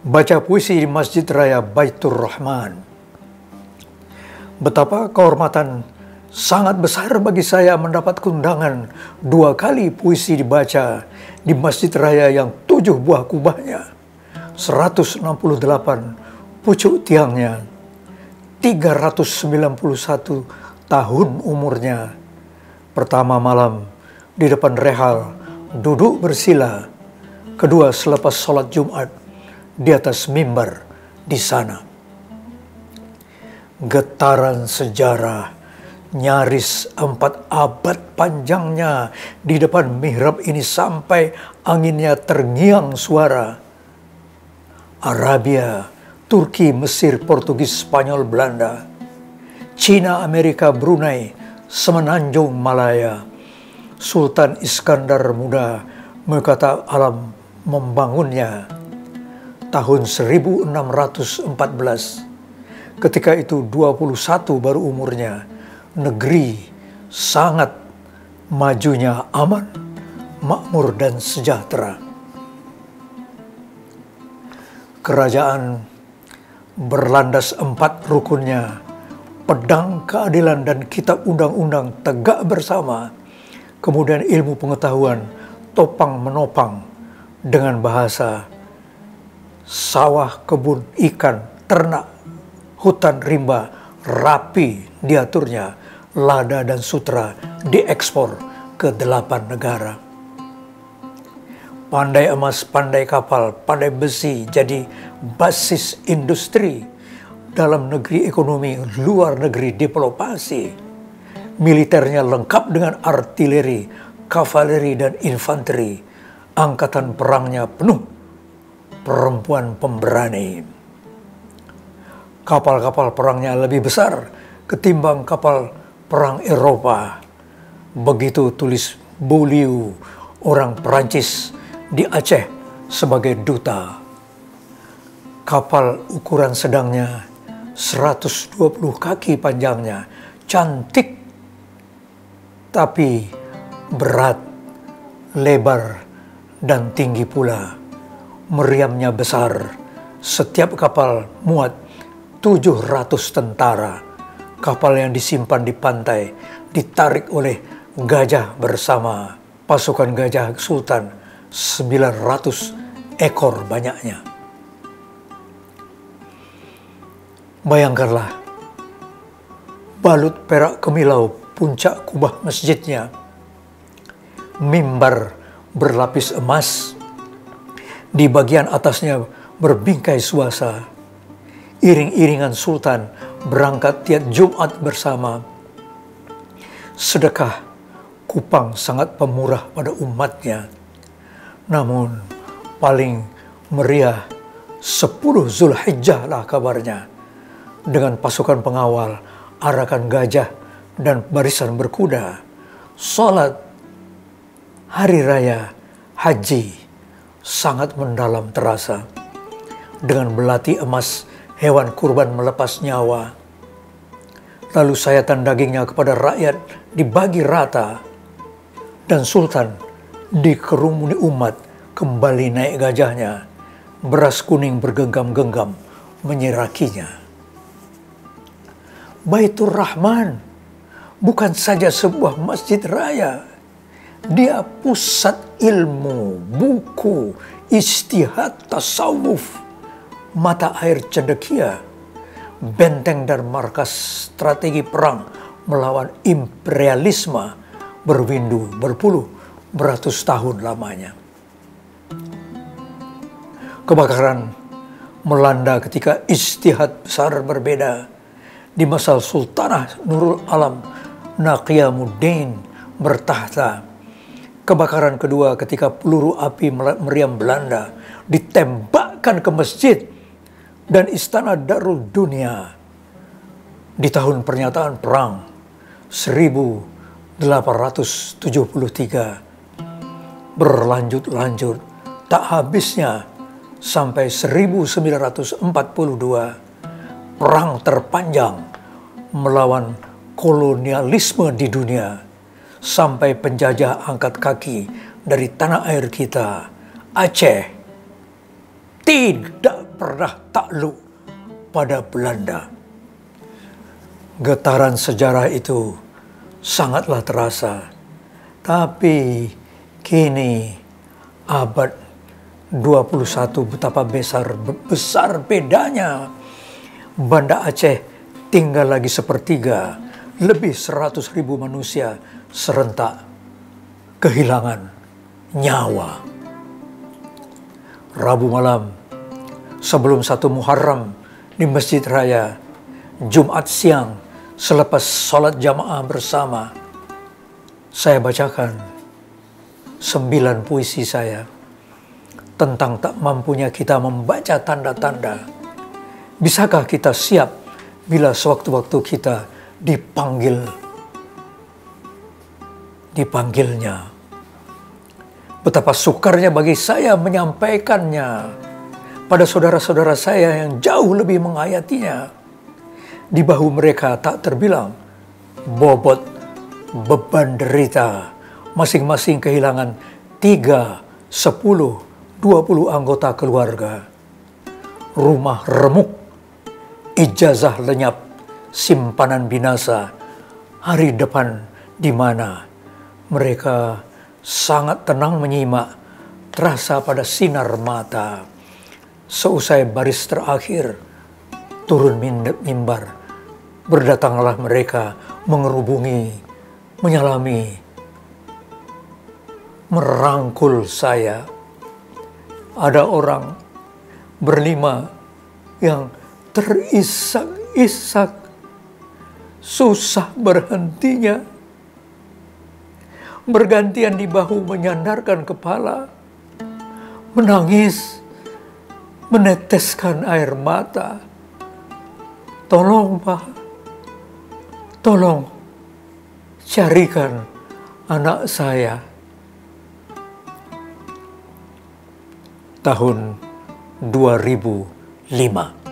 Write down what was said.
Baca puisi di Masjid Raya Baitur Rahman. Betapa kehormatan sangat besar bagi saya mendapat undangan 2 kali puisi dibaca di Masjid Raya yang 7 buah kubahnya, 168 pucuk tiangnya, 391 tahun umurnya. Pertama malam di depan rehal duduk bersila, kedua selepas sholat Jumat di atas mimbar di sana. Getaran sejarah nyaris 4 abad panjangnya di depan mihrab ini sampai anginnya terngiang suara. Arabia, Turki, Mesir, Portugis, Spanyol, Belanda, Cina, Amerika, Brunei, Semenanjung Malaya, Sultan Iskandar Muda Mekata alam membangunnya tahun 1614. Ketika itu 21 baru umurnya. Negeri sangat majunya aman, makmur dan sejahtera. Kerajaan berlandas 4 rukunnya, pedang keadilan dan kitab undang-undang tegak bersama. Kemudian ilmu pengetahuan topang menopang dengan bahasa, sawah, kebun, ikan, ternak, hutan rimba, rapi diaturnya, lada dan sutra diekspor ke 8 negara. Pandai emas, pandai kapal, pandai besi jadi basis industri, dalam negeri ekonomi, luar negeri diplomasi. Militernya lengkap dengan artileri, kavaleri dan infanteri. Angkatan perangnya penuh perempuan pemberani. Kapal-kapal perangnya lebih besar ketimbang kapal perang Eropa. Begitu tulis Beaulieu, orang Perancis di Aceh sebagai duta. Kapal ukuran sedangnya 120 kaki panjangnya, cantik tapi berat, lebar dan tinggi pula. Meriamnya besar, setiap kapal muat 700 tentara. Kapal yang disimpan di pantai ditarik oleh gajah bersama. Pasukan gajah Sultan 900 ekor banyaknya. Bayangkanlah, balut perak kemilau puncak kubah masjidnya, mimbar berlapis emas, di bagian atasnya berbingkai suasa. Iring-iringan sultan berangkat tiap Jumat bersama. Sedekah Kupang sangat pemurah pada umatnya. Namun paling meriah 10 Zulhijjah lah kabarnya. Dengan pasukan pengawal, arakan gajah dan barisan berkuda. Salat hari raya haji sangat mendalam terasa. Dengan belati emas, hewan kurban melepas nyawa. Lalu sayatan dagingnya kepada rakyat dibagi rata. Dan sultan dikerumuni umat kembali naik gajahnya. Beras kuning bergenggam-genggam menyirakinya. Baitur Rahman bukan saja sebuah masjid raya. Dia pusat ilmu, buku, ijtihad, tasawuf, mata air cendekia, benteng dan markas strategi perang melawan imperialisme berwindu berpuluh beratus tahun lamanya. Kebakaran melanda ketika ijtihad besar berbeda di masa Sultanah Nurul Alam Naqiyamuddin bertahta. Kebakaran kedua ketika peluru api meriam Belanda ditembakkan ke masjid dan istana Darul Dunia. Di tahun pernyataan perang 1873 berlanjut-lanjut tak habisnya sampai 1942, perang terpanjang melawan kolonialisme di dunia. Sampai penjajah angkat kaki dari tanah air kita, Aceh, tidak pernah takluk pada Belanda. Getaran sejarah itu sangatlah terasa. Tapi kini abad 21 betapa besar bedanya. Banda Aceh tinggal lagi sepertiga, lebih 100.000 manusia serentak kehilangan nyawa. Rabu malam sebelum 1 Muharram di Masjid Raya, Jumat siang selepas sholat jamaah bersama, saya bacakan 9 puisi saya tentang tak mampunya kita membaca tanda-tanda. Bisakah kita siap bila sewaktu-waktu kita dipanggilnya? Betapa sukarnya bagi saya menyampaikannya pada saudara-saudara saya yang jauh lebih menghayatinya. Di bahu mereka tak terbilang bobot beban derita. Masing-masing kehilangan 3, 10, 20 anggota keluarga. Rumah remuk, ijazah lenyap, simpanan binasa. Hari depan di mana mereka sangat tenang menyimak, terasa pada sinar mata. Seusai baris terakhir, turun mimbar, berdatanglah mereka mengerubungi, menyalami, merangkul saya. Ada orang berlima yang terisak-isak, susah berhentinya, bergantian di bahu menyandarkan kepala, menangis, meneteskan air mata. Tolong Pak, tolong carikan anak saya. Tahun 2005.